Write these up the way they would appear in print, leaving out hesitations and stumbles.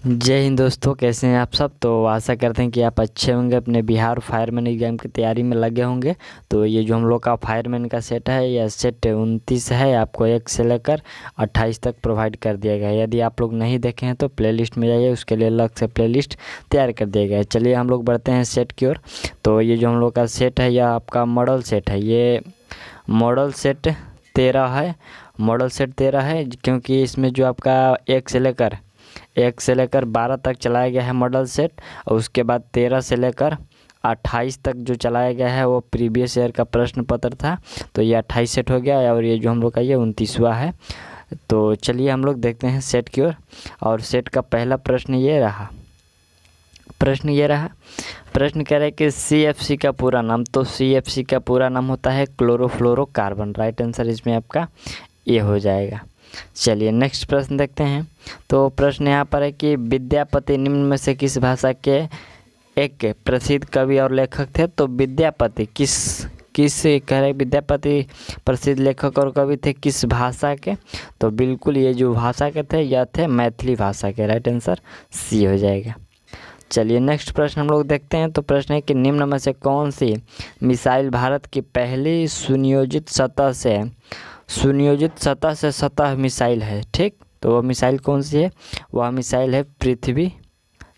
जय हिंद दोस्तों, कैसे हैं आप सब। तो आशा करते हैं कि आप अच्छे होंगे, अपने बिहार फायरमैन एग्जाम की तैयारी में लगे होंगे। तो ये जो हम लोग का फायरमैन का सेट है, यह सेट 29 है, आपको 1 से लेकर 28 तक प्रोवाइड कर दिया गया है। यदि आप लोग नहीं देखे हैं तो प्लेलिस्ट में जाइए, उसके लिए अलग से प्लेलिस्ट तैयार कर दिया गया है। चलिए हम लोग बढ़ते हैं सेट की ओर। तो ये जो हम लोग का सेट है, यह आपका मॉडल सेट है। ये मॉडल सेट 13 है। मॉडल सेट 13 है क्योंकि इसमें जो आपका 1 से लेकर 12 तक चलाया गया है मॉडल सेट, और उसके बाद 13 से लेकर 28 तक जो चलाया गया है वो प्रीवियस ईयर का प्रश्न पत्र था। तो ये 28 सेट हो गया, और ये जो हम लोग का ये 29वां है। तो चलिए हम लोग देखते हैं सेट की ओर। और सेट का पहला प्रश्न ये रहा। प्रश्न कह रहा है कि CFC का पूरा नाम। तो CFC का पूरा नाम होता है क्लोरोफ्लोरोकार्बन। राइट आंसर इसमें आपका ये हो जाएगा। चलिए नेक्स्ट प्रश्न देखते हैं। तो प्रश्न यहाँ पर है कि विद्यापति निम्न में से किस भाषा के एक प्रसिद्ध कवि और लेखक थे। तो विद्यापति किस कह रहे, विद्यापति प्रसिद्ध लेखक और कवि थे किस भाषा के। तो बिल्कुल ये जो भाषा के थे यह थे मैथिली भाषा के। राइट आंसर सी हो जाएगा। चलिए नेक्स्ट प्रश्न हम लोग देखते हैं। तो प्रश्न है कि निम्न में से कौन सी मिसाइल भारत की पहली सुनियोजित सतह से सतह मिसाइल है। ठीक, तो वह मिसाइल कौन सी है। वह मिसाइल है पृथ्वी।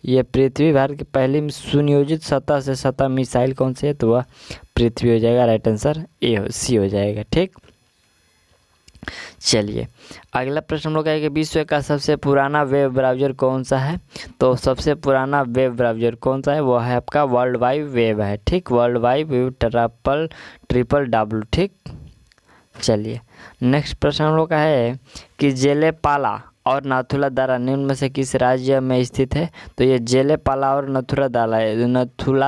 ये पृथ्वी भारत की पहली सुनियोजित सतह से सतह मिसाइल कौन सी है। तो वह पृथ्वी हो जाएगा। राइट आंसर सी हो जाएगा। ठीक, चलिए अगला प्रश्न हम लोग है कि विश्व का सबसे पुराना वेब ब्राउज़र कौन सा है। तो सबसे पुराना वेब ब्राउज़र कौन सा है, वो है आपका वर्ल्ड वाइड वेब है। ठीक, world wide web triple W. ठीक, चलिए नेक्स्ट प्रश्न हम लोग का है कि जेलेपाला और नाथुला दारा निम्न में से किस राज्य में स्थित है। तो ये जेलेपाला और नाथुला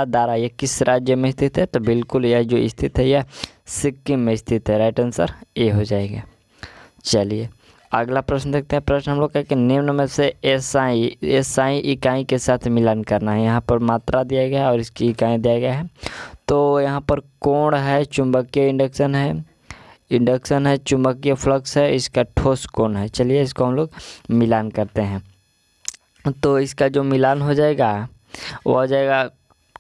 दारा ये किस राज्य में स्थित है। तो बिल्कुल यह जो स्थित है यह सिक्किम में स्थित है। राइट आंसर ए हो जाएगा। चलिए अगला प्रश्न देखते हैं। प्रश्न हम लोग का कि निम्न में से एसआई इकाई के साथ मिलान करना है। यहाँ पर मात्रा दिया गया है और इसकी इकाई दिया गया है। तो यहाँ पर कोण है, चुंबकीय इंडक्शन है, चुंबकीय फ्लक्स है, इसका ठोस कोण है। चलिए इसको हम लोग मिलान करते हैं। तो इसका जो मिलान हो जाएगा वो हो जाएगा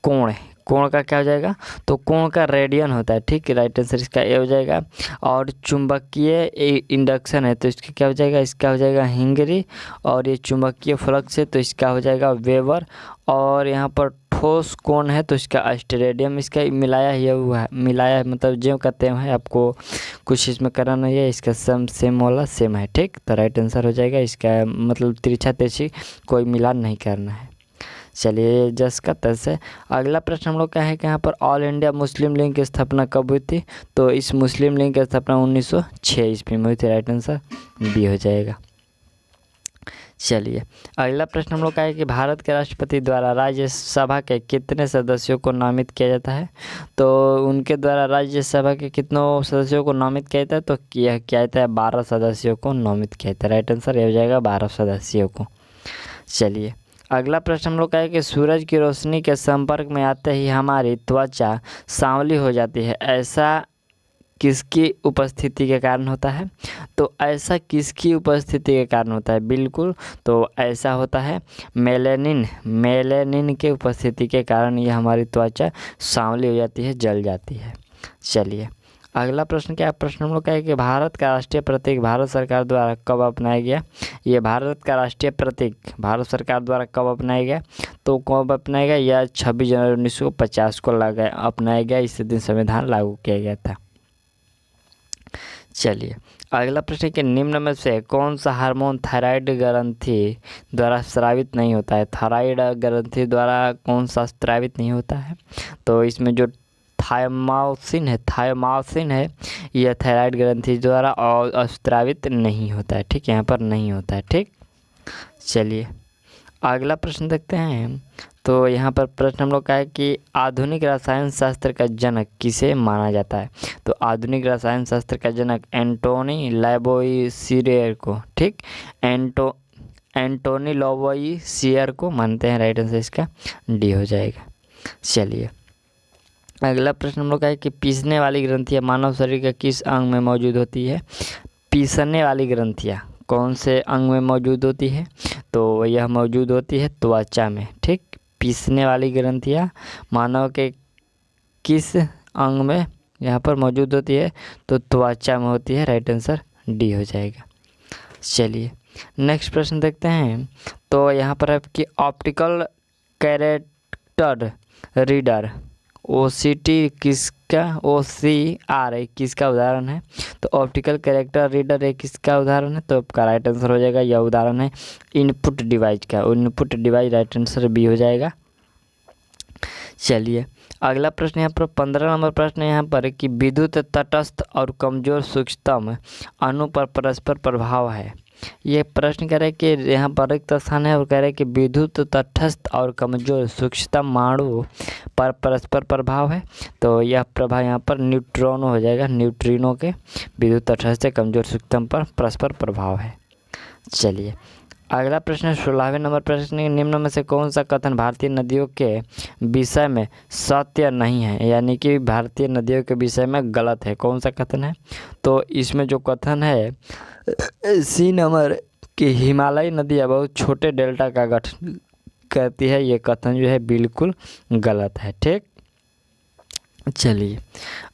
कोण का क्या हो जाएगा। तो कोण का रेडियन होता है। ठीक, राइट आंसर इसका ए हो जाएगा। और चुंबकीय इंडक्शन है तो इसका क्या हो जाएगा, इसका हो जाएगा हेनरी। और ये चुंबकीय फ्लक्स है तो इसका हो जाएगा वेबर। और यहाँ पर ठोस कोण है तो इसका ऑस्ट्रेडियम। इसका मिलाया हुआ है, मतलब जो कहते हैं, आपको कुछ इसमें करना नहीं है। इसका सेम वाला सेम है। ठीक, तो राइट आंसर हो जाएगा। इसका मतलब तिरछा तिरछी कोई मिलान नहीं करना है। चलिए जस का तस है। अगला प्रश्न हम लोग का है कि यहाँ पर ऑल इंडिया मुस्लिम लीग की स्थापना कब हुई थी। तो इस मुस्लिम लीग की स्थापना 1906 ईस्वी में हुई थी। राइट आंसर बी हो जाएगा। चलिए अगला प्रश्न हम लोग का है कि भारत के राष्ट्रपति द्वारा राज्यसभा के कितने सदस्यों को नामित किया जाता है। तो उनके द्वारा राज्यसभा के कितनों सदस्यों को नामित किया जाता है। तो किया जाता है 12 सदस्यों को नामित किया जाता है। राइट आंसर ये हो जाएगा 12 सदस्यों को। चलिए अगला प्रश्न हम लोग का है कि सूरज की रोशनी के संपर्क में आते ही हमारी त्वचा सांवली हो जाती है, ऐसा किसकी उपस्थिति के कारण होता है। तो ऐसा किसकी उपस्थिति के कारण होता है, बिल्कुल तो ऐसा होता है मेलेनिन के उपस्थिति के कारण ये हमारी त्वचा सांवली हो जाती है, जल जाती है। चलिए अगला प्रश्न क्या है। प्रश्न हम लोग का है कि भारत का राष्ट्रीय प्रतीक भारत सरकार द्वारा कब अपनाया गया। ये भारत का राष्ट्रीय प्रतीक भारत सरकार द्वारा कब अपनाया गया। तो कब अपनाया गया, यह 26 जनवरी 1950 को अपनाया गया। इस दिन संविधान लागू किया गया था। चलिए अगला प्रश्न कि निम्न में से कौन सा हार्मोन थायराइड ग्रंथि द्वारा स्रावित नहीं होता है। थायराइड ग्रंथि द्वारा कौन सा स्रावित नहीं होता है। तो इसमें जो थायमासिन है यह थायराइड ग्रंथि द्वारा और स्रावित नहीं होता है। ठीक, यहाँ पर नहीं होता है। ठीक, चलिए अगला प्रश्न देखते हैं। तो यहाँ पर प्रश्न हम लोग का है कि आधुनिक रसायन शास्त्र का जनक किसे माना जाता है। तो आधुनिक रसायन शास्त्र का जनक एंटोनी लैवोइसियर को। ठीक, एंटोनी लैवोइसियर को मानते हैं। राइट आंसर इसका डी हो जाएगा। चलिए अगला प्रश्न हम लोग का है कि पीसने वाली ग्रंथियाँ मानव शरीर के किस अंग में मौजूद होती है। पीसने वाली ग्रंथियाँ कौन से अंग में मौजूद होती है। तो यह मौजूद होती है त्वचा में, ठीक। पीसने वाली ग्रंथियाँ मानव के किस अंग में यहाँ पर मौजूद होती है? तो त्वचा में होती है। राइट आंसर डी हो जाएगा। चलिए नेक्स्ट प्रश्न देखते हैं। तो यहाँ पर है कि ऑप्टिकल कैरेक्टर रीडर OCT किसका, OCR है किसका उदाहरण है? तो ऑप्टिकल कैरेक्टर रीडर है किसका उदाहरण है? तो आपका राइट आंसर हो जाएगा, यह उदाहरण है इनपुट डिवाइस का। Input device right answer B हो जाएगा। चलिए अगला प्रश्न यहाँ पर 15 नंबर प्रश्न यहाँ पर है कि विद्युत तटस्थ और कमजोर सूक्ष्मतम अणु पर परस्पर प्रभाव है। ये प्रश्न कह रहे हैं कि यहाँ पर रिक्त स्थान है और कह रहे हैं कि विद्युत तटस्थ और कमजोर सूक्ष्मतम अणु पर परस्पर प्रभाव है। तो यह प्रभाव यहाँ पर न्यूट्रॉन हो जाएगा, न्यूट्रिनो के विद्युत तटस्थ से कमजोर सूक्ष्मतम पर परस्पर प्रभाव है। चलिए अगला प्रश्न 16वें नंबर प्रश्न, निम्न में से कौन सा कथन भारतीय नदियों के विषय में सत्य नहीं है, यानी कि भारतीय नदियों के विषय में गलत है? कौन सा कथन है? तो इसमें जो कथन है सी नंबर कि हिमालयी नदियाँ बहुत छोटे डेल्टा का गठन करती है, ये कथन जो है बिल्कुल गलत है, ठीक। चलिए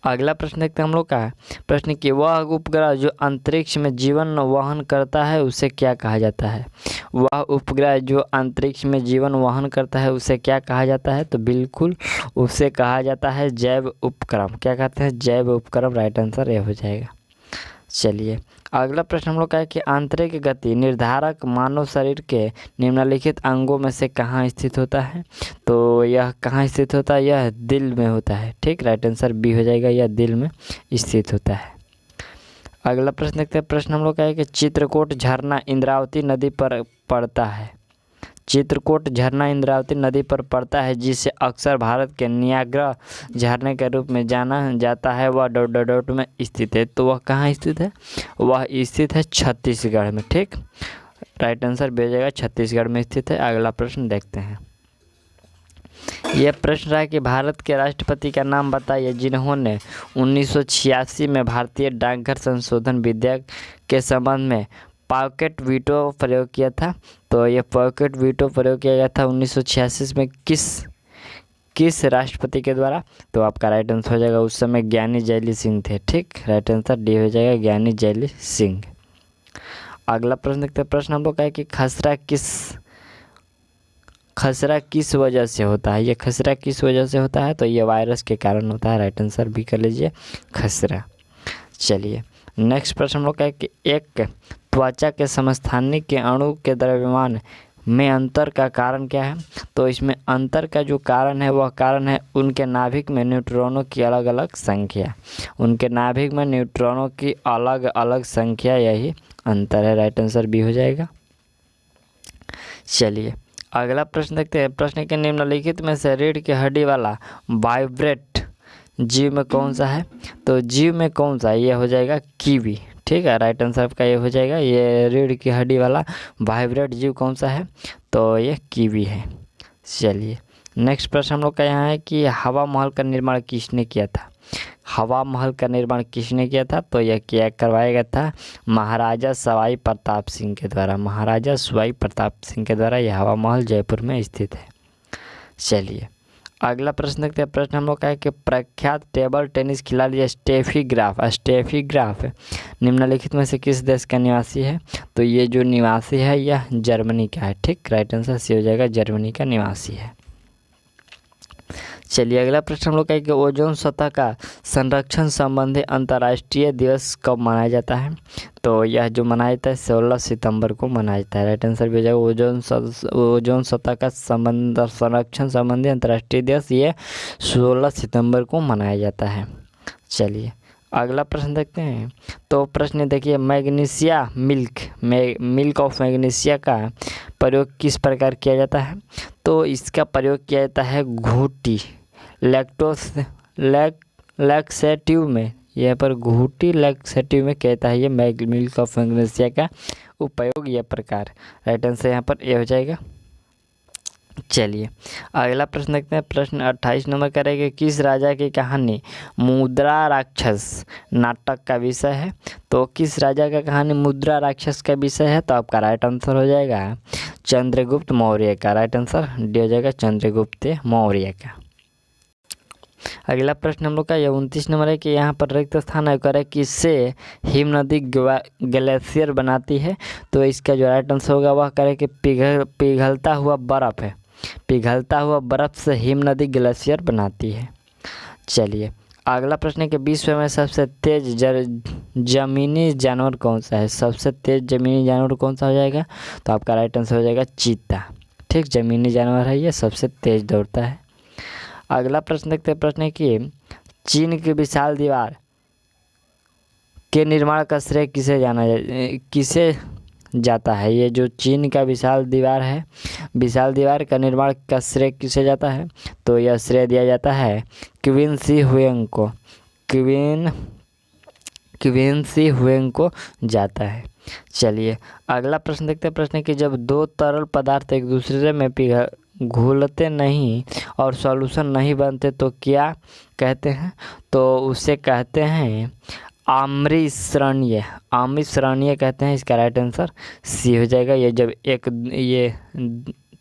अगला प्रश्न देखते हैं हम लोग का प्रश्न कि वह उपग्रह जो अंतरिक्ष में जीवन वहन करता है उसे क्या कहा जाता है? वह उपग्रह जो अंतरिक्ष में जीवन वहन करता है उसे क्या कहा जाता है? तो बिल्कुल उसे कहा जाता है जैव उपक्रम। क्या कहते हैं? जैव उपक्रम। राइट आंसर ये हो जाएगा। चलिए अगला प्रश्न हम लोग का है कि आंतरिक गति निर्धारक मानव शरीर के निम्नलिखित अंगों में से कहाँ स्थित होता है? तो यह कहाँ स्थित होता है? यह दिल में होता है, ठीक। राइट आंसर बी हो जाएगा, यह दिल में स्थित होता है। अगला प्रश्न देखते हैं। प्रश्न हम लोग का है कि चित्रकूट झरना इंद्रावती नदी पर पड़ता है। चित्रकूट झरना इंद्रावती नदी पर पड़ता है, जिसे अक्सर भारत के नियाग्रा झरने के रूप में जाना जाता है। वह डॉट डॉट डॉट में स्थित है। तो वह कहाँ स्थित है? वह स्थित है छत्तीसगढ़ में, ठीक। राइट आंसर भी हो जाएगा, छत्तीसगढ़ में स्थित है। अगला प्रश्न देखते हैं। यह प्रश्न रहा कि भारत के राष्ट्रपति का नाम बताइए जिन्होंने 1986 में भारतीय डाकघर संशोधन विधेयक के संबंध में पॉकेट वीटो प्रयोग किया था। तो यह पॉकेट वीटो प्रयोग किया गया था 1986 में किस राष्ट्रपति के द्वारा? तो आपका राइट आंसर हो जाएगा उस समय ज्ञानी जैली सिंह थे, ठीक। राइट आंसर डी हो जाएगा, ज्ञानी जैली सिंह। अगला प्रश्न देखते हैं। प्रश्न हम लोग का है कि खसरा किस वजह से होता है? ये खसरा किस वजह से होता है? तो ये वायरस के कारण होता है। राइट आंसर भी कर लीजिए, खसरा। चलिए नेक्स्ट प्रश्न हम लोग का है कि एक त्वचा के समस्थानिक के अणु के द्रव्यमान में अंतर का कारण क्या है? तो इसमें अंतर का जो कारण है वह कारण है उनके नाभिक में न्यूट्रॉनों की अलग अलग संख्या। उनके नाभिक में न्यूट्रॉनों की अलग अलग संख्या, यही अंतर है। राइट आंसर बी हो जाएगा। चलिए अगला प्रश्न देखते हैं। प्रश्न के निम्नलिखित में से रीढ़ की हड्डी वाला वाइब्रेट जीव में कौन सा है? तो जीव में कौन सा है? ये हो जाएगा कीवी, ठीक है। राइट आंसर आपका ये हो जाएगा। ये रीढ़ की हड्डी वाला वाइब्रेट जीव कौन सा है? तो ये कीवी है। चलिए नेक्स्ट प्रश्न हम लोग का यहाँ है कि हवा महल का निर्माण किसने किया था? हवा महल का निर्माण किसने किया था? तो यह करवाया गया था महाराजा सवाई प्रताप सिंह के द्वारा। महाराजा सवाई प्रताप सिंह के द्वारा यह हवा महल जयपुर में स्थित है। चलिए अगला प्रश्न देखते हैं। प्रश्न हम लोग का है कि प्रख्यात टेबल टेनिस खिलाड़ी स्टेफी ग्राफ निम्नलिखित में से किस देश का निवासी है? तो ये जो निवासी है यह जर्मनी का है, ठीक। राइट आंसर सी हो जाएगा, जर्मनी का निवासी है। चलिए अगला प्रश्न हम लोग का है कि ओजोन सतह का संरक्षण संबंधी अंतर्राष्ट्रीय दिवस कब मनाया जाता है? तो यह जो मनाया जाता है 16 सितंबर को मनाया जाता है। राइट आंसर भी हो जाएगा ओजोन सतह का संरक्षण संबंधी अंतर्राष्ट्रीय दिवस ये 16 सितंबर को मनाया जाता है। चलिए अगला प्रश्न देखते हैं। तो प्रश्न देखिए, मैग्नीशिया मिल्क ऑफ मैग्नीशिया का प्रयोग किस प्रकार किया जाता है? तो इसका प्रयोग किया जाता है घूटी लैक्सेटिव में। यहाँ पर घूटी लैक्सेटिव में कहता है ये मिल्क ऑफ मैग्नीशिया का उपयोग यह प्रकार। राइट आंसर यहाँ पर ये हो जाएगा। चलिए अगला प्रश्न देखते हैं। प्रश्न 28 नंबर करेंगे, किस राजा की कहानी मुद्रा राक्षस नाटक का विषय है? तो किस राजा का कहानी मुद्रा राक्षस का विषय है? तो आपका राइट आंसर हो जाएगा चंद्रगुप्त मौर्य का। राइट आंसर डी हो जाएगा चंद्रगुप्त मौर्य का। अगला प्रश्न हम लोग का 29 नंबर है कि यहाँ पर रिक्त स्थान है करे किससे हिम नदी ग्लेशियर बनाती है? तो इसका जो राइट आंसर होगा वह करे कि पिघलता हुआ बर्फ है। पिघलता हुआ बर्फ से हिम नदी ग्लेशियर बनाती है। चलिए अगला प्रश्न है कि विश्व में सबसे तेज जमीनी जानवर कौन सा है? सबसे तेज जमीनी जानवर कौन सा हो जाएगा? तो आपका राइट आंसर हो जाएगा चीता। ठीक, जमीनी जानवर है ये, सबसे तेज दौड़ता है। अगला प्रश्न देखते हैं। प्रश्न है कि चीन की विशाल दीवार के निर्माण का श्रेय किसे जाता है? ये जो चीन का विशाल दीवार है, विशाल दीवार का निर्माण का श्रेय किसे जाता है? तो यह श्रेय दिया जाता है क्वीन शी हुएंग को। क्वीन शी हुएंग को जाता है। चलिए अगला प्रश्न देखते हैं। प्रश्न है कि जब दो तरल पदार्थ एक दूसरे में घुलते नहीं और सॉल्यूशन नहीं बनते तो क्या कहते हैं? तो उसे कहते हैं आम्रस्रणीय। आम्रस्रणीय कहते हैं। इसका राइट आंसर सी हो जाएगा। ये जब ये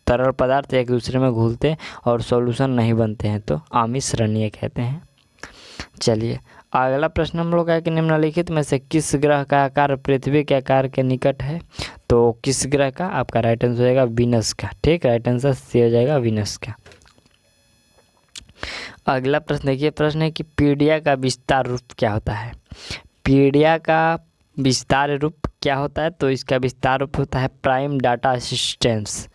तरल पदार्थ एक दूसरे में घुलते और सॉल्यूशन नहीं बनते हैं तो आम्रस्रणीय कहते हैं। चलिए अगला प्रश्न हम लोग का है कि निम्नलिखित में से किस ग्रह का आकार पृथ्वी के आकार के निकट है? तो किस ग्रह का? आपका राइट आंसर हो जाएगा वीनस का। ठीक, राइट आंसर सी हो जाएगा वीनस का। अगला प्रश्न देखिए। प्रश्न है कि पीडिया का विस्तार रूप क्या होता है? पीडिया का विस्तार रूप क्या होता है? तो इसका विस्तार रूप होता है prime data assistance.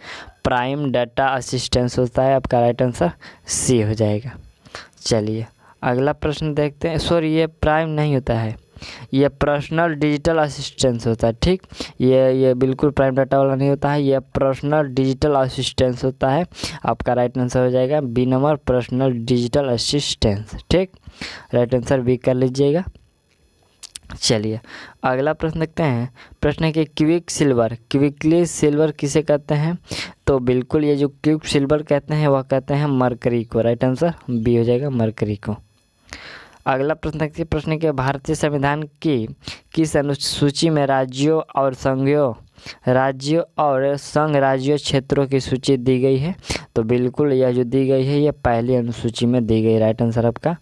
Prime data assistance होता है। आपका राइट आंसर सी हो जाएगा। चलिए अगला प्रश्न देखते हैं। सॉरी, ये प्राइम नहीं होता है, ये पर्सनल डिजिटल असिस्टेंस होता है। ठीक, ये बिल्कुल प्राइम डाटा वाला नहीं होता है, ये पर्सनल डिजिटल असिस्टेंस होता है। आपका राइट आंसर हो जाएगा B number, personal digital assistance. ठीक, राइट आंसर बी कर लीजिएगा। चलिए अगला प्रश्न देखते हैं। प्रश्न है कि क्विकली सिल्वर किसे कहते हैं? तो बिल्कुल ये जो क्विक सिल्वर कहते हैं वह कहते हैं मरकरी को। राइट आंसर बी हो जाएगा मरकरी को। अगला प्रश्न देखिए। प्रश्न के भारतीय संविधान की किस अनुसूची में राज्यों और संघ राज्यों क्षेत्रों की सूची दी गई है? तो बिल्कुल यह जो दी गई है ये पहली अनुसूची में दी गई। राइट आंसर आपका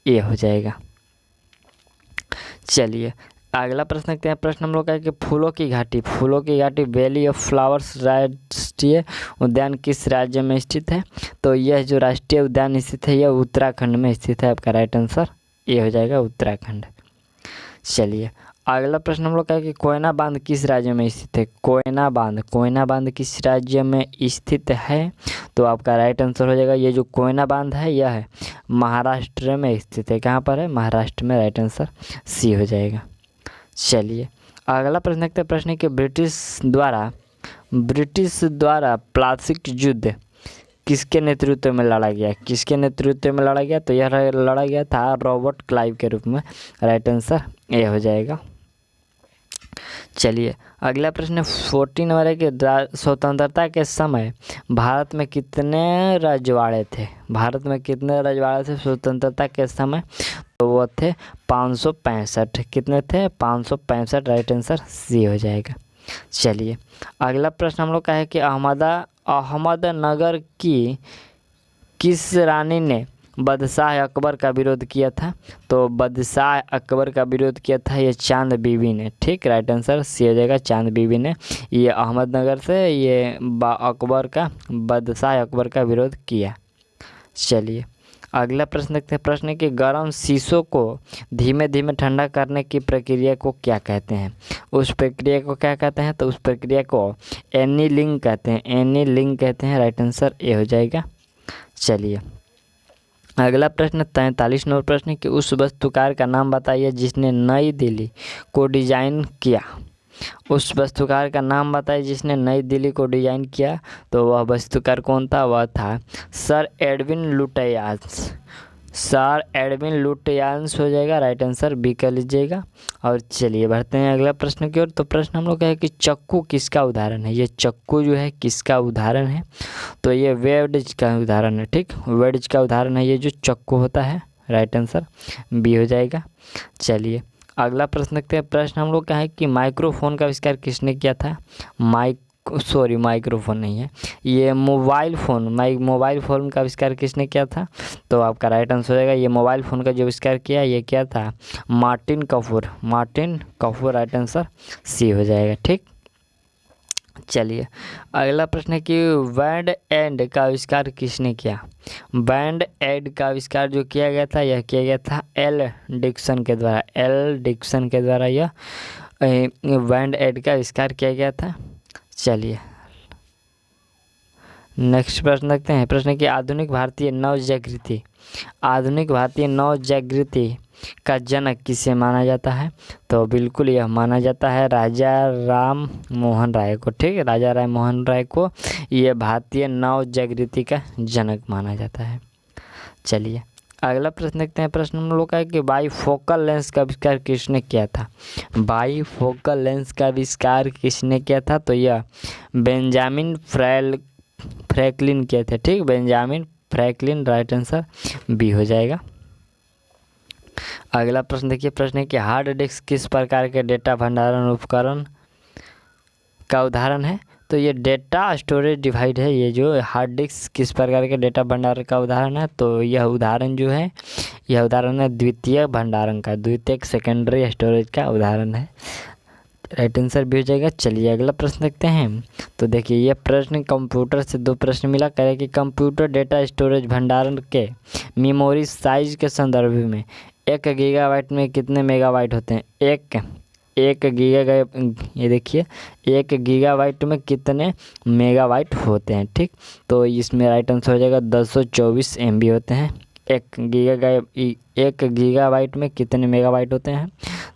ए हो जाएगा। चलिए अगला प्रश्न देखते हैं। प्रश्न हम लोग का है कि फूलों की घाटी वैली ऑफ फ्लावर्स राष्ट्रीय उद्यान किस राज्य में स्थित है? तो यह जो राष्ट्रीय उद्यान स्थित है यह उत्तराखंड में स्थित है। आपका राइट आंसर ये हो जाएगा उत्तराखंड। चलिए अगला प्रश्न हम लोग का है कि कोयना बांध किस राज्य में स्थित है? कोयना बांध किस राज्य में स्थित है? तो आपका राइट आंसर हो जाएगा ये जो कोयना बांध है यह है महाराष्ट्र में स्थित है। कहाँ पर है? महाराष्ट्र में। राइट आंसर सी हो जाएगा। चलिए अगला प्रश्न देखते हैं। प्रश्न है कि ब्रिटिश द्वारा प्लासिक युद्ध किसके नेतृत्व में लड़ा गया? तो यह लड़ा गया था रॉबर्ट क्लाइव के रूप में। राइट आंसर ए हो जाएगा। चलिए अगला प्रश्न 14 नंबर है कि स्वतंत्रता के समय भारत में कितने रजवाड़े थे? स्वतंत्रता के समय? तो वो थे 565। कितने थे? 565। राइट आंसर सी हो जाएगा। चलिए अगला प्रश्न हम लोग का है कि अहमदनगर की किस रानी ने बादशाह अकबर का विरोध किया था? तो बादशाह अकबर का विरोध किया था ये चांद बीबी ने। ठीक, राइट आंसर सी हो जाएगा चांद बीबी ने। ये अहमदनगर से ये बादशाह अकबर का विरोध किया। चलिए अगला प्रश्न देखते हैं। प्रश्न है कि गर्म शीशों को धीमे धीमे ठंडा करने की प्रक्रिया को क्या कहते हैं? उस प्रक्रिया को क्या कहते हैं? तो उस प्रक्रिया को एनीलिंग कहते हैं। राइट आंसर ए हो जाएगा। चलिए अगला प्रश्न 43 नंबर प्रश्न है कि उस वास्तुकार का नाम बताइए जिसने नई दिल्ली को डिजाइन किया। तो वह वास्तुकार कौन था? वह था सर एडविन लुटियंस हो जाएगा। राइट आंसर बी कर लीजिएगा। और चलिए बढ़ते हैं अगला प्रश्न की ओर। तो प्रश्न हम लोग का है कि चक्कू किसका उदाहरण है? ये चक्कू जो है किसका उदाहरण है? तो ये वेल्डेज का उदाहरण है। ठीक, वेल्डेज का उदाहरण है ये जो चाकू होता है। राइट आंसर बी हो जाएगा। चलिए अगला प्रश्न देखते हैं। प्रश्न हम लोग का है कि माइक्रोफोन का आविष्कार किसने किया था? माइक्रोफोन नहीं है, ये मोबाइल फ़ोन का आविष्कार किसने किया था? तो आपका राइट आंसर हो जाएगा ये मोबाइल फ़ोन का जो आविष्कार किया ये क्या था? Martin Kapoor. Right answer C हो जाएगा। ठीक, चलिए अगला प्रश्न है कि बैंड एड का आविष्कार किसने किया? बैंड एड का आविष्कार जो किया गया था यह किया गया था एल डिक्सन के द्वारा यह बैंड एड का आविष्कार किया गया था। चलिए नेक्स्ट प्रश्न देखते हैं। प्रश्न कि आधुनिक भारतीय नवजागृति का जनक किसे माना जाता है? तो बिल्कुल यह माना जाता है राजा राम मोहन राय को। ठीक है, राजा राम मोहन राय को ये भारतीय नवजागृति का जनक माना जाता है। चलिए अगला प्रश्न देखते हैं। प्रश्न हम लोग का है कि बाईफोकल लेंस का आविष्कार किसने किया था? बाईफोकल लेंस का आविष्कार किसने किया था? तो यह बेंजामिन फ्रैंकलिन किए थे। ठीक, Benjamin Franklin. Right answer B हो जाएगा। अगला प्रश्न देखिए। प्रश्न है कि हार्ड डिस्क किस प्रकार के डेटा भंडारण उपकरण का उदाहरण है? तो ये डेटा स्टोरेज डिवाइस है। ये जो हार्ड डिस्क किस प्रकार के डेटा भंडारण का उदाहरण है? तो यह उदाहरण है द्वितीयक सेकेंडरी स्टोरेज का उदाहरण है। राइट आंसर भी हो जाएगा। चलिए अगला प्रश्न देखते हैं। तो देखिए ये प्रश्न कंप्यूटर से दो प्रश्न मिला करे कि कंप्यूटर डेटा स्टोरेज भंडारण के मेमोरी साइज के संदर्भ में 1 गीगाबाइट में कितने मेगाबाइट होते हैं? ये देखिए 1 गीगाबाइट में कितने मेगाबाइट होते हैं? ठीक, तो इसमें राइट आंसर हो जाएगा 224 MB होते हैं। 1 गीगाबाइट में कितने मेगाबाइट होते हैं?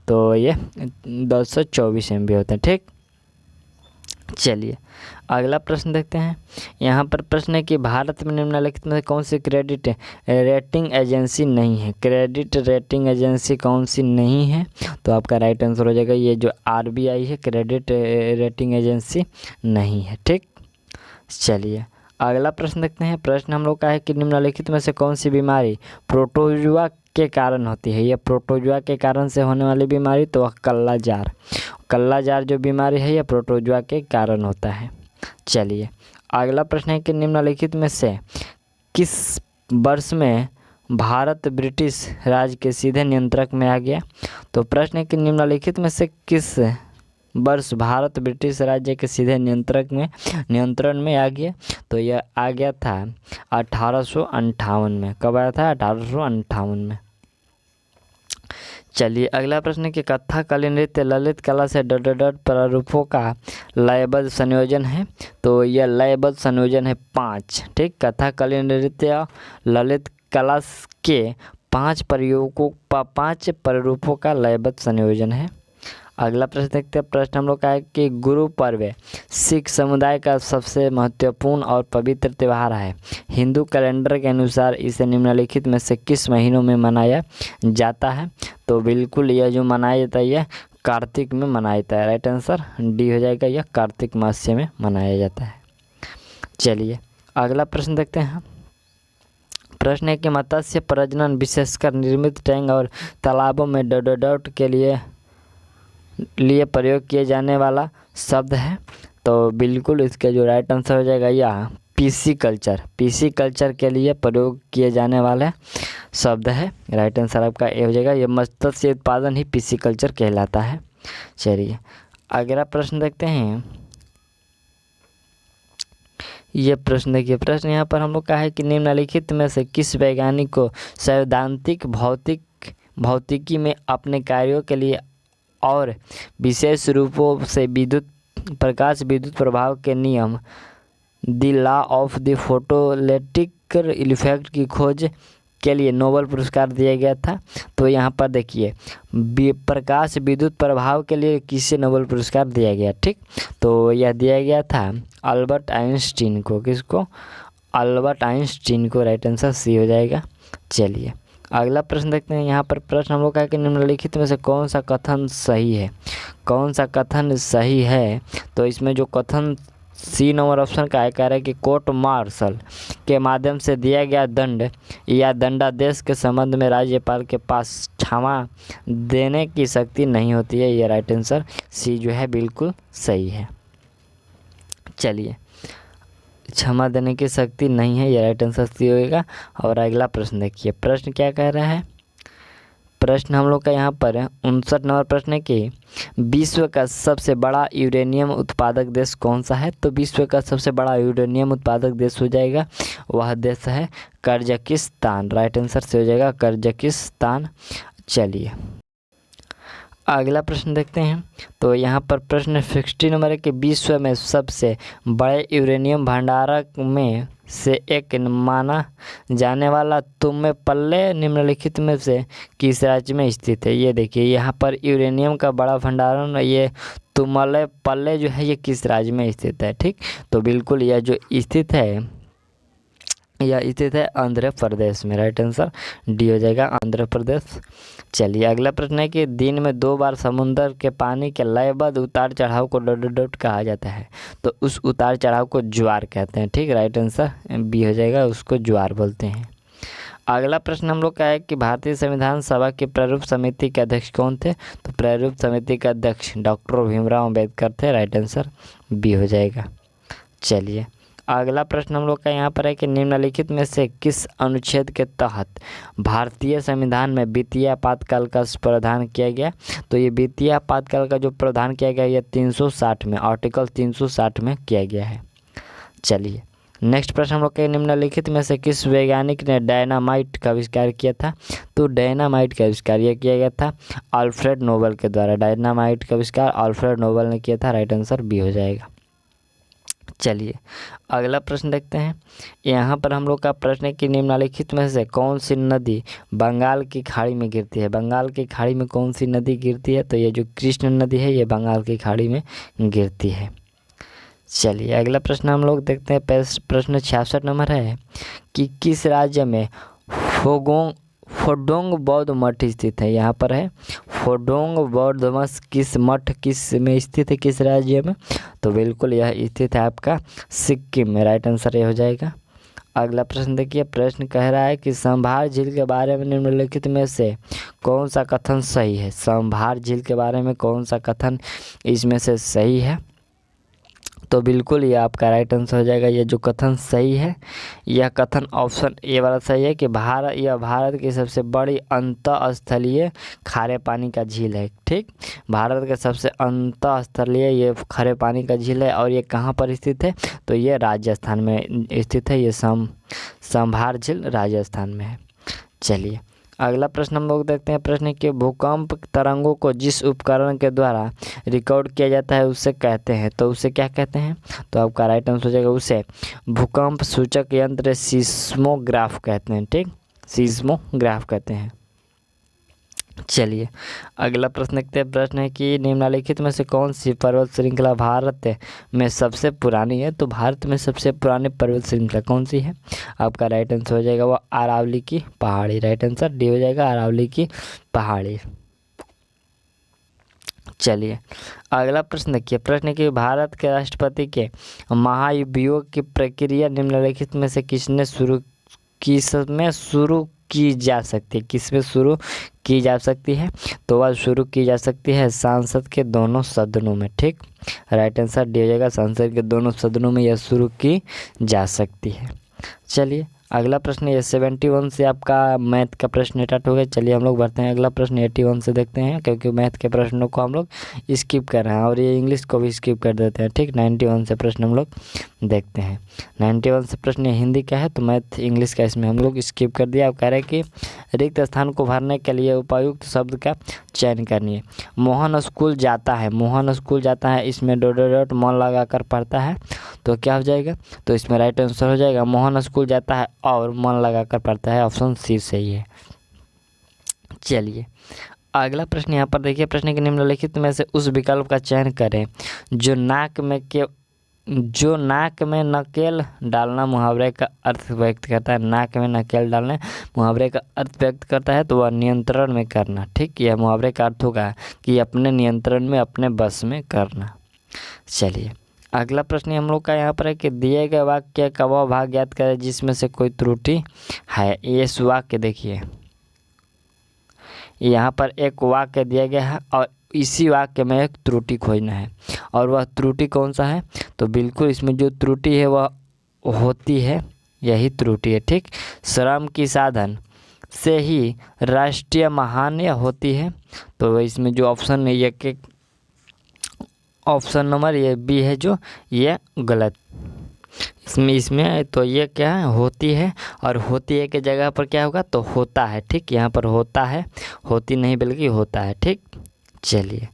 तो ये 224 MB होते हैं। ठीक, चलिए अगला प्रश्न देखते हैं। यहाँ पर प्रश्न है कि भारत में निम्नलिखित में कौन सी क्रेडिट रेटिंग एजेंसी नहीं है? क्रेडिट रेटिंग एजेंसी कौन सी नहीं है? तो आपका राइट आंसर हो जाएगा ये जो RBI है, क्रेडिट रेटिंग एजेंसी नहीं है। ठीक, चलिए अगला प्रश्न देखते हैं। प्रश्न हम लोग का है कि निम्नलिखित में से कौन सी बीमारी प्रोटोजुआ के कारण होती है? यह प्रोटोजुआ के कारण से होने वाली बीमारी तो वह कल्ला जार जो बीमारी है यह प्रोटोजुआ के कारण होता है। चलिए अगला प्रश्न है कि निम्नलिखित में से किस वर्ष में भारत ब्रिटिश राज के सीधे नियंत्रक में आ गया? तो प्रश्न है कि निम्नलिखित में से किस वर्ष भारत ब्रिटिश राज्य के सीधे नियंत्रण में आ गया? तो यह आ गया था 1858 में। कब आया था? 1858 में। चलिए अगला प्रश्न है कि कथकली नृत्य ललित कला से डट प्रारूपों का लयबद्ध संयोजन है? तो यह लयबद्ध संयोजन है 5। ठीक, कथकली नृत्य ललित कला के 5 प्रारूपों का लयबद्ध संयोजन है। अगला प्रश्न देखते हैं। प्रश्न हम लोग का है कि गुरु पर्व सिख समुदाय का सबसे महत्वपूर्ण और पवित्र त्यौहार है। हिंदू कैलेंडर के अनुसार इसे निम्नलिखित में से किस महीनों में मनाया जाता है? तो बिल्कुल यह जो मनाया जाता है यह कार्तिक में मनाया जाता है। राइट आंसर डी हो जाएगा, यह कार्तिक मास में मनाया जाता है। चलिए अगला प्रश्न देखते हैं। प्रश्न है कि मत्स्य प्रजनन विशेषकर निर्मित टैंक और तालाबों में डट के लिए प्रयोग किए जाने वाला शब्द है? तो बिल्कुल इसका जो राइट आंसर हो जाएगा यह पीसी कल्चर के लिए प्रयोग किए जाने वाला शब्द है। राइट आंसर आपका ए हो जाएगा। यह मत्स्य उत्पादन ही पीसी कल्चर कहलाता है। चलिए अगला प्रश्न देखते हैं। ये प्रश्न देखिए। प्रश्न यहाँ पर हम लोग का है कि निम्नलिखित में से किस वैज्ञानिक को सैद्धांतिक भौतिकी में अपने कार्यों के लिए और विशेष रूपों से प्रकाश विद्युत प्रभाव के नियम the law of the photoelectric effect की खोज के लिए नोबेल पुरस्कार दिया गया था? तो यहाँ पर देखिए प्रकाश विद्युत प्रभाव के लिए किसे नोबेल पुरस्कार दिया गया? ठीक, तो यह दिया गया था अल्बर्ट आइंस्टीन को। किसको? अल्बर्ट आइंस्टीन को। राइट आंसर सी हो जाएगा। चलिए अगला प्रश्न देखते हैं। यहाँ पर प्रश्न हम लोग का कि निम्नलिखित में से कौन सा कथन सही है? तो इसमें जो कथन सी नंबर ऑप्शन का है, कह रहा है कि कोर्ट मार्शल के माध्यम से दिया गया दंड या दंडादेश के संबंध में राज्यपाल के पास क्षमा देने की शक्ति नहीं होती है। ये राइट आंसर सी जो है बिल्कुल सही है। चलिए, क्षमा देने की शक्ति नहीं है, ये राइट आंसर सी होगा। और अगला प्रश्न देखिए, प्रश्न क्या कह रहा है। प्रश्न हम लोग का यहाँ पर है 59 नंबर प्रश्न है कि विश्व का सबसे बड़ा यूरेनियम उत्पादक देश कौन सा है। तो विश्व का सबसे बड़ा यूरेनियम उत्पादक देश हो जाएगा, वह देश है कजाकिस्तान। राइट आंसर से हो जाएगा कजाकिस्तान। चलिए, अगला प्रश्न देखते हैं। तो यहाँ पर प्रश्न 60 नंबर है कि विश्व में सबसे बड़े यूरेनियम भंडारक में से एक माना जाने वाला तुम्बेपल्ले निम्नलिखित में से किस राज्य में स्थित है। ये देखिए, यहाँ पर यूरेनियम का बड़ा भंडारण, ये तुम्बेपल्ले जो है ये किस राज्य में स्थित है। ठीक, तो बिल्कुल यह जो स्थित है, यह स्थित है आंध्र प्रदेश में। राइट आंसर डी हो जाएगा, आंध्र प्रदेश। चलिए, अगला प्रश्न है कि दिन में 2 बार समुद्र के पानी के लयबद्ध उतार चढ़ाव को डॉट कहा जाता है। तो उस उतार चढ़ाव को ज्वार कहते हैं। ठीक, राइट आंसर बी हो जाएगा, उसको ज्वार बोलते हैं। अगला प्रश्न हम लोग का है कि भारतीय संविधान सभा की प्रारूप समिति के अध्यक्ष कौन थे। तो प्रारूप समिति के अध्यक्ष डॉक्टर भीमराव अम्बेडकर थे। राइट आंसर बी हो जाएगा। चलिए, अगला प्रश्न हम लोग का यहाँ पर है कि निम्नलिखित में से किस अनुच्छेद के तहत भारतीय संविधान में वित्तीय आपातकाल का प्रावधान किया गया। तो ये वित्तीय आपातकाल का जो प्रावधान किया गया, ये 360 में, आर्टिकल 360 में किया गया है। चलिए, नेक्स्ट प्रश्न हम लोग के निम्नलिखित में से किस वैज्ञानिक ने डायनामाइट का आविष्कार किया था। तो डायनामाइट का आविष्कार यह किया गया था अल्फ्रेड नोबेल के द्वारा। डायनामाइट का आविष्कार अल्फ्रेड नोबेल ने किया था। राइट आंसर बी हो जाएगा। चलिए, अगला प्रश्न देखते हैं। यहाँ पर हम लोग का प्रश्न है कि निम्नलिखित में से कौन सी नदी बंगाल की खाड़ी में गिरती है। बंगाल की खाड़ी में कौन सी नदी गिरती है। तो ये जो कृष्ण नदी है, ये बंगाल की खाड़ी में गिरती है। चलिए, अगला प्रश्न हम लोग देखते हैं। प्रश्न 66 नंबर है कि किस राज्य में फोडोंग बौद्ध मठ स्थित है। यहाँ पर है फोडोंग बौद्ध मठ किस में स्थित है, किस राज्य में। तो बिल्कुल यह स्थित है आपका सिक्किम में। राइट आंसर ये हो जाएगा। अगला प्रश्न देखिए, प्रश्न कह रहा है कि संभार झील के बारे में निम्नलिखित में से कौन सा कथन सही है। संभार झील के बारे में कौन सा कथन इसमें से सही है। तो बिल्कुल ये आपका राइट आंसर हो जाएगा। ये जो कथन सही है, यह कथन ऑप्शन ए वाला सही है कि भारत की सबसे बड़ी अंतःस्थलीय खारे पानी का झील है। ठीक, भारत के सबसे अंतःस्थलीय ये खारे पानी का झील है। और ये कहाँ पर स्थित है। तो ये राजस्थान में स्थित है। ये संभार झील राजस्थान में है। चलिए, अगला प्रश्न हम लोग देखते हैं। प्रश्न कि भूकंप तरंगों को जिस उपकरण के द्वारा रिकॉर्ड किया जाता है उसे कहते हैं। तो उसे क्या कहते हैं। तो आपका राइट आंसर हो जाएगा, उसे भूकंप सूचक यंत्र सीस्मोग्राफ कहते हैं। ठीक, सीस्मोग्राफ कहते हैं। चलिए, अगला प्रश्न देखते हैं। प्रश्न है कि निम्नलिखित में से कौन सी पर्वत श्रृंखला भारत में सबसे पुरानी है। तो भारत में सबसे पुरानी पर्वत श्रृंखला कौन सी है। आपका राइट आंसर हो जाएगा वो अरावली की पहाड़ी। राइट आंसर डी हो जाएगा, अरावली की पहाड़ी। चलिए, अगला प्रश्न देखिए। प्रश्न है कि भारत के राष्ट्रपति के महाभियोग की प्रक्रिया निम्नलिखित में से किसमें शुरू की जा सकती है। किसमें शुरू की जा सकती है। तो वह शुरू की जा सकती है संसद के दोनों सदनों में। ठीक, राइट आंसर डी हो जाएगा, संसद के दोनों सदनों में यह शुरू की जा सकती है। चलिए, अगला प्रश्न ये 71 से आपका मैथ का प्रश्न स्टार्ट हो गया। चलिए हम लोग बढ़ते हैं अगला प्रश्न 81 से देखते हैं, क्योंकि मैथ के प्रश्नों को हम लोग स्किप कर रहे हैं और ये इंग्लिश को भी स्किप कर देते हैं। ठीक, 91 से प्रश्न हम लोग देखते हैं। 91 से प्रश्न हिंदी का है, तो मैथ इंग्लिश का इसमें हम लोग स्किप कर दिया। अब कह रहे हैं कि रिक्त स्थान को भरने के लिए उपयुक्त शब्द का चयन करनी है। मोहन स्कूल जाता है, मोहन स्कूल जाता है, इसमें डॉट मन लगा कर पढ़ता है। तो क्या हो जाएगा। तो इसमें राइट आंसर हो जाएगा मोहन स्कूल जाता है और मन लगा कर पढ़ता है। ऑप्शन सी सही है। चलिए, अगला प्रश्न यहाँ पर देखिए। प्रश्न के निम्नलिखित में से उस विकल्प का चयन करें जो नाक में नकेल डालना मुहावरे का अर्थ व्यक्त करता है। नाक में नकेल डालने मुहावरे का अर्थ व्यक्त करता है, तो वह नियंत्रण में करना। ठीक, यह मुहावरे का अर्थ होगा कि अपने नियंत्रण में, अपने बस में करना। चलिए, अगला प्रश्न हम लोग का यहाँ पर है कि दिए गए वाक्य का वह भाग ज्ञात करें जिसमें से कोई त्रुटि है। इस वाक्य देखिए, यहाँ पर एक वाक्य दिया गया है और इसी वाक्य में एक त्रुटि खोजना है, और वह त्रुटि कौन सा है? तो बिल्कुल इसमें जो त्रुटि है वह होती है, यही त्रुटि है। ठीक, श्रम की साधन से ही राष्ट्रीय महान्य होती है। तो इसमें जो ऑप्शन है, ये ऑप्शन नंबर ये बी है जो ये गलत। इसमें तो ये क्या है? होती है, और होती है के जगह पर क्या होगा? तो होता है। ठीक, यहाँ पर होता है, होती नहीं बल्कि होता है। ठीक, चलिए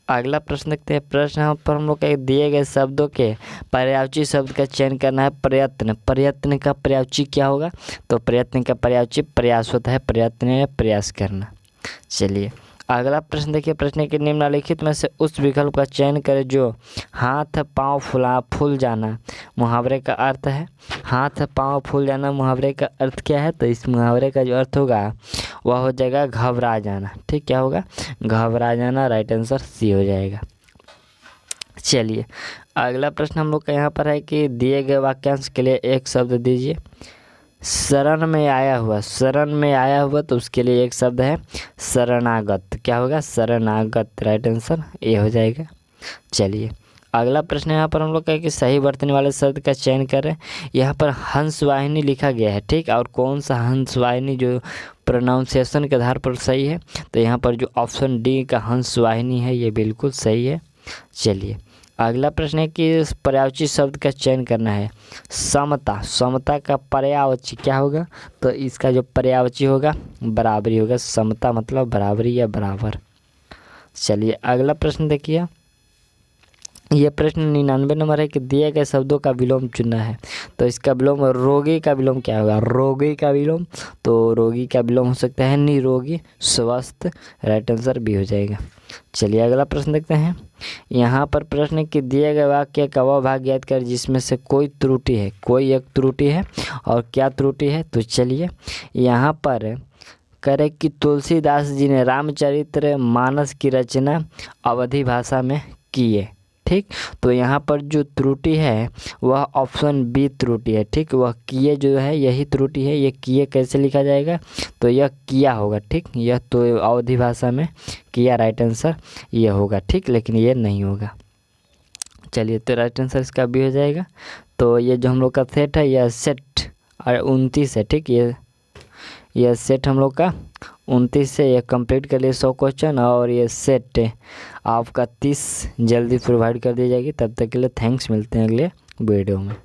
अगला प्रश्न देखते हैं। प्रश्न यहाँ पर हम लोग के दिए गए शब्दों के पर्यायवाची शब्द का चयन करना है। प्रयत्न, प्रयत्न का पर्यायवाची क्या होगा? तो प्रयत्न का पर्यायवाची प्रयास होता है। प्रयत्न है प्रयास करना। चलिए अगला प्रश्न देखिए। प्रश्न के निम्नलिखित में से उस विकल्प का चयन करें जो हाथ पाँव फूल जाना मुहावरे का अर्थ है। हाथ पाँव फूल जाना मुहावरे का अर्थ क्या है? तो इस मुहावरे का जो अर्थ होगा वह हो जाएगा घबरा जाना। ठीक, क्या होगा? घबरा जाना। राइट आंसर सी हो जाएगा। चलिए अगला प्रश्न हम लोग का यहाँ पर है कि दिए गए वाक्यांश के लिए एक शब्द दीजिए। शरण में आया हुआ, शरण में आया हुआ, तो उसके लिए एक शब्द है शरणागत। क्या होगा? शरणागत। राइट आंसर ए हो जाएगा। चलिए अगला प्रश्न यहाँ पर हम लोग का है कि सही बरतने वाले शब्द का चयन करें। यहाँ पर हंसवाहिनी लिखा गया है। ठीक, और कौन सा हंसवाहिनी जो प्रोनाउंसिएशन के आधार पर सही है? तो यहाँ पर जो ऑप्शन डी का हंसवाहिनी है ये बिल्कुल सही है। चलिए अगला प्रश्न है कि पर्यायवाची शब्द का चयन करना है। समता, समता का पर्यायवाची क्या होगा? तो इसका जो पर्यायवाची होगा बराबरी होगा। समता मतलब बराबरी या बराबर। चलिए अगला प्रश्न देखिए। यह प्रश्न 99 नंबर है कि दिए गए शब्दों का विलोम चुनना है। तो इसका विलोम, रोगी का विलोम क्या होगा? रोगी का विलोम, तो रोगी का विलोम हो सकता है निरोगी, स्वस्थ। राइट आंसर बी हो जाएगा। चलिए अगला प्रश्न देखते हैं। यहाँ पर प्रश्न है कि दिए गए वाक्य का वह भाग याद कर जिसमें से कोई त्रुटि है। कोई एक त्रुटि है, और क्या त्रुटि है? तो चलिए यहाँ पर करें कि तुलसीदास जी ने रामचरित्र मानस की रचना अवधी भाषा में किए। ठीक, तो यहाँ पर जो त्रुटि है वह ऑप्शन बी त्रुटि है। ठीक, वह किए जो है यही त्रुटि है। ये किए कैसे लिखा जाएगा? तो यह किया होगा। ठीक, यह तो अवधी भाषा में किया। राइट आंसर ये होगा। ठीक, लेकिन ये नहीं होगा। चलिए तो राइट आंसर इसका बी हो जाएगा। तो ये जो हम लोग का सेट है यह सेट 29 है। ठीक, यह सेट हम लोग का 29 से ये कंप्लीट कर लिए 100 क्वेश्चन, और ये सेट आपका 30 जल्दी प्रोवाइड कर दी जाएगी। तब तक के लिए थैंक्स, मिलते हैं अगले वीडियो में।